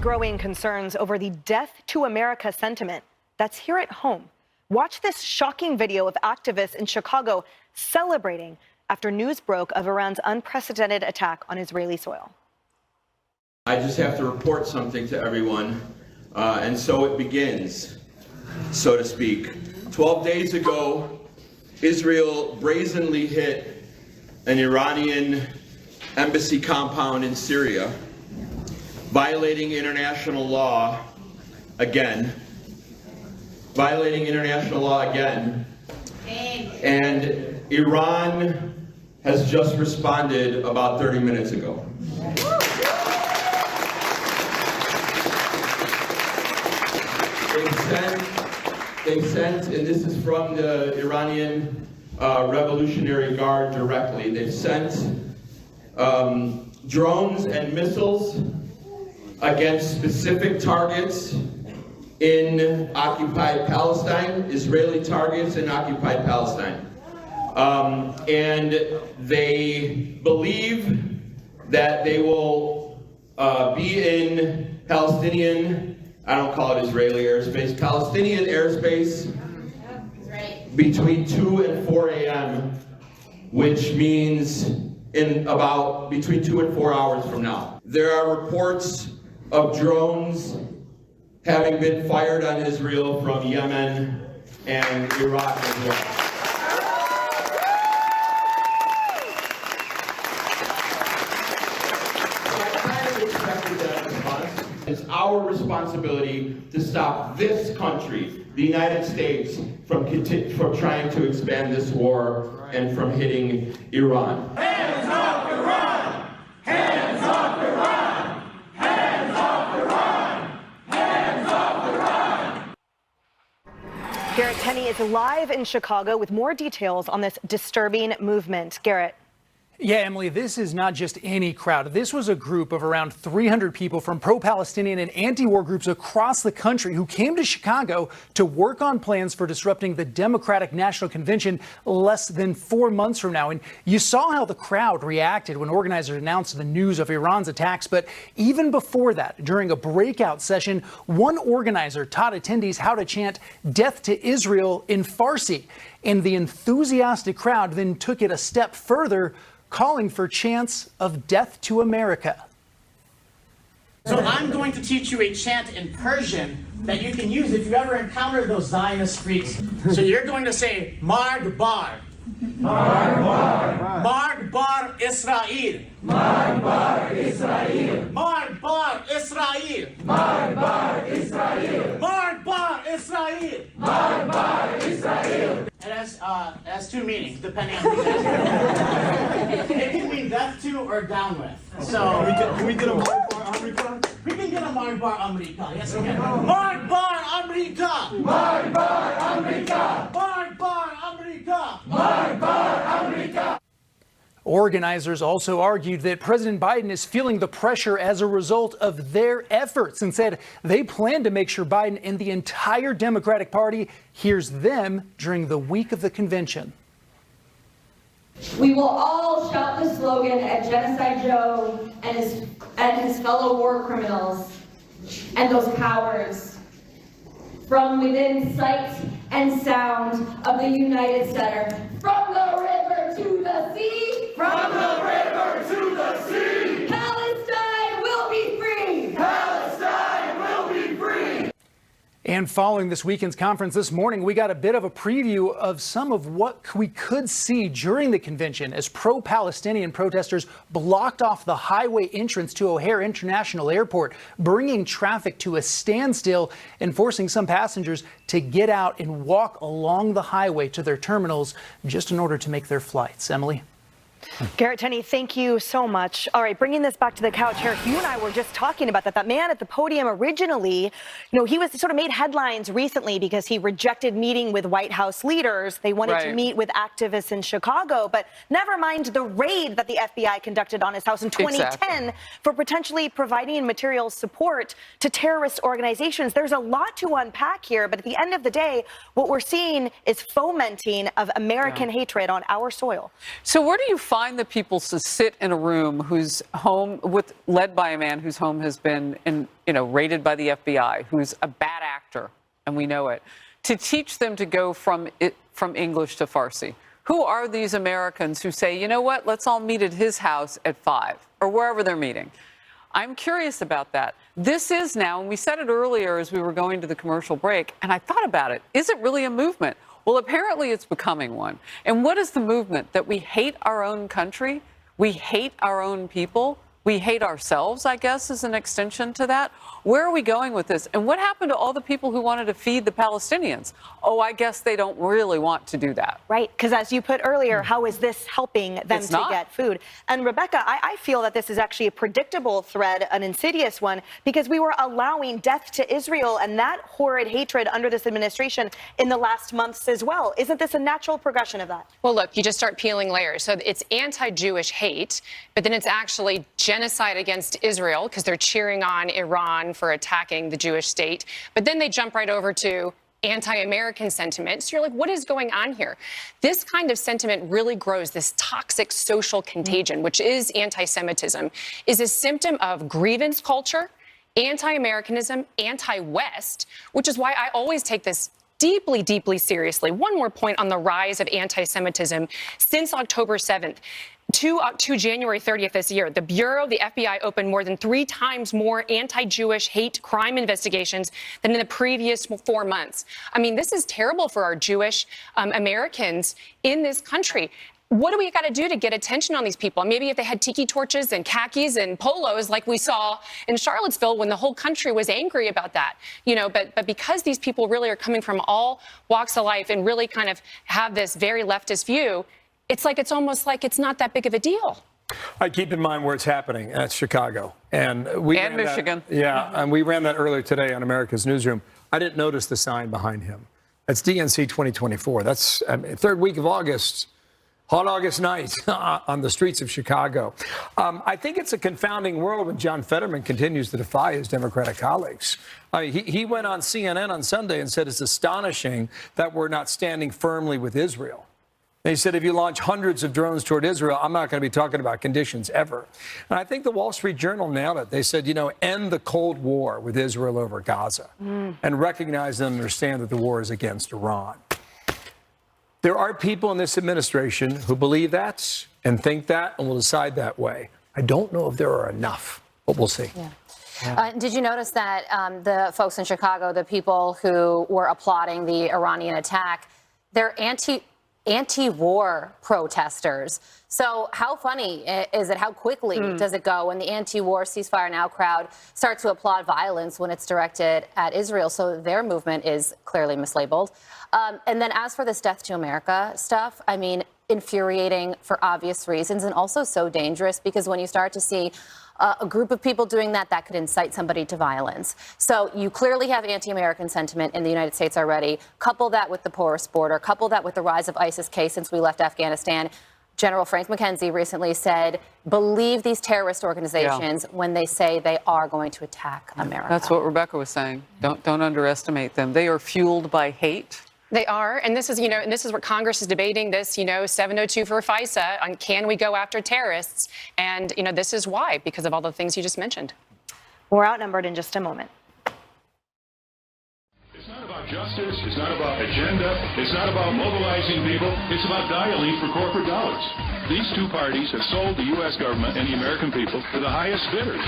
growing concerns over the death to America sentiment that's here at home. Watch this shocking video of activists in Chicago celebrating after news broke of Iran's unprecedented attack on Israeli soil. I just have to report something to everyone, and so it begins, so to speak. 12 days ago, Israel brazenly hit an Iranian embassy compound in Syria, violating international law again. And Iran has just responded about 30 minutes ago. They've sent, and this is from the Iranian Revolutionary Guard directly, they've sent drones and missiles against specific targets in occupied Palestine, Israeli targets in occupied Palestine. And they believe that they will be in Palestinian, I don't call it Israeli airspace, Palestinian airspace between 2 and 4 a.m., which means in about between 2 and 4 hours from now. There are reports of drones having been fired on Israel from Yemen and Iraq as well. It's our responsibility to stop this country, the United States, from trying to expand this war and from hitting Iran. Hands off Iran! Hands off Iran! Hands off Iran! Hands off Iran! Garrett Tenney is live in Chicago with more details on this disturbing movement. Garrett. Yeah, Emily, this is not just any crowd. This was a group of around 300 people from pro-Palestinian and anti-war groups across the country who came to Chicago to work on plans for disrupting the Democratic National Convention less than 4 months from now. And you saw how the crowd reacted when organizers announced the news of Iran's attacks. But even before that, during a breakout session, one organizer taught attendees how to chant "Death to Israel" in Farsi. And the enthusiastic crowd then took it a step further, calling for chants of death to America. So I'm going to teach you a chant in Persian that you can use if you ever encounter those Zionist freaks. So you're going to say, Marg Bar. Marg Bar. Marg Bar Israel. Marg Bar Israel. Marg Bar Israel. Marg Bar Israel. Marg Bar Israel. Marg Bar Israel. It has two meanings, depending on who's asking. It can mean death to or down with. So can we get a Marg Bar America? We can get a Marg Bar America. Yes, we can. Marg Bar America. Marg Bar America. Marg Bar America. Marg Bar America. Organizers also argued that President Biden is feeling the pressure as a result of their efforts and said they plan to make sure Biden and the entire Democratic Party hears them during the week of the convention. We will all shout the slogan at Genocide Joe and his fellow war criminals and those cowards from within sight and sound of the United Center. From the river to the sea, From the river to the sea, Palestine will be free. Palestine will be free. And following this weekend's conference this morning, we got a bit of a preview of some of what we could see during the convention as pro-Palestinian protesters blocked off the highway entrance to O'Hare International Airport, bringing traffic to a standstill and forcing some passengers to get out and walk along the highway to their terminals just in order to make their flights. Emily? Garrett Tenney, thank you so much. All right, bringing this back to the couch here, you and I were just talking about that. That man at the podium originally, he was sort of made headlines recently because he rejected meeting with White House leaders. They wanted to meet with activists in Chicago, but never mind the raid that the FBI conducted on his house in 2010 for potentially providing material support to terrorist organizations. There's a lot to unpack here, but at the end of the day, what we're seeing is fomenting of American hatred on our soil. So where do you find the people to sit in a room whose home, led by a man whose home has been, raided by the FBI, who's a bad actor, and we know it, to teach them to go from English to Farsi? Who are these Americans who say, you know what, let's all meet at his house at 5 or wherever they're meeting? I'm curious about that. This is now, and we said it earlier as we were going to the commercial break, and I thought about it. Is it really a movement? Well, apparently it's becoming one. And what is the movement? That we hate our own country? We hate our own people? We hate ourselves, I guess, is an extension to that. Where are we going with this? And what happened to all the people who wanted to feed the Palestinians? Oh, I guess they don't really want to do that. Right, because as you put earlier, how is this helping them to get food? And Rebecca, I feel that this is actually a predictable thread, an insidious one, because we were allowing death to Israel and that horrid hatred under this administration in the last months as well. Isn't this a natural progression of that? Well, look, you just start peeling layers. So it's anti-Jewish hate, but then it's actually genocide against Israel because they're cheering on Iran for attacking the Jewish state. But then they jump right over to anti-American sentiment. So you're like, what is going on here? This kind of sentiment really grows. This toxic social contagion, which is anti-Semitism, is a symptom of grievance culture, anti-Americanism, anti-West, which is why I always take this deeply, deeply seriously. One more point on the rise of anti-Semitism. Since October 7th, to January 30th this year, the Bureau, the FBI, opened more than 3 times more anti-Jewish hate crime investigations than in the previous 4 months. I mean, this is terrible for our Jewish Americans in this country. What do we got to do to get attention on these people? Maybe if they had tiki torches and khakis and polos like we saw in Charlottesville when the whole country was angry about that, but because these people really are coming from all walks of life and really kind of have this very leftist view, it's almost like it's not that big of a deal. I keep in mind where it's happening. That's Chicago. And Michigan. And we ran that earlier today on America's Newsroom. I didn't notice the sign behind him. That's DNC 2024. That's third week of August. Hot August night on the streets of Chicago. I think it's a confounding world when John Fetterman continues to defy his Democratic colleagues. He went on CNN on Sunday and said it's astonishing that we're not standing firmly with Israel. They said if you launch hundreds of drones toward Israel, I'm not going to be talking about conditions ever. And I think the Wall Street Journal nailed it. They said, end the Cold War with Israel over Gaza and recognize and understand that the war is against Iran. There are people in this administration who believe that and think that and will decide that way. I don't know if there are enough, but we'll see. Yeah. Did you notice that the folks in Chicago, the people who were applauding the Iranian attack, they're anti-war protesters? So how funny is it? How quickly does it go when the anti-war ceasefire now crowd starts to applaud violence when it's directed at Israel? So their movement is clearly mislabeled. And then as for this Death to America stuff, I mean, infuriating for obvious reasons and also so dangerous because when you start to see a group of people doing that, that could incite somebody to violence. So you clearly have anti-American sentiment in the United States already. Couple that with the porous border, couple that with the rise of ISIS-K since we left Afghanistan. General Frank McKenzie recently said, believe these terrorist organizations when they say they are going to attack America. That's what Rebecca was saying. Don't underestimate them. They are fueled by hate. They are, and this is, and this is what Congress is debating this, 702 for FISA on can we go after terrorists? And, this is why, because of all the things you just mentioned. We're outnumbered in just a moment. It's not about justice. It's not about agenda. It's not about mobilizing people. It's about dialing for corporate dollars. These two parties have sold the U.S. government and the American people to the highest bidders.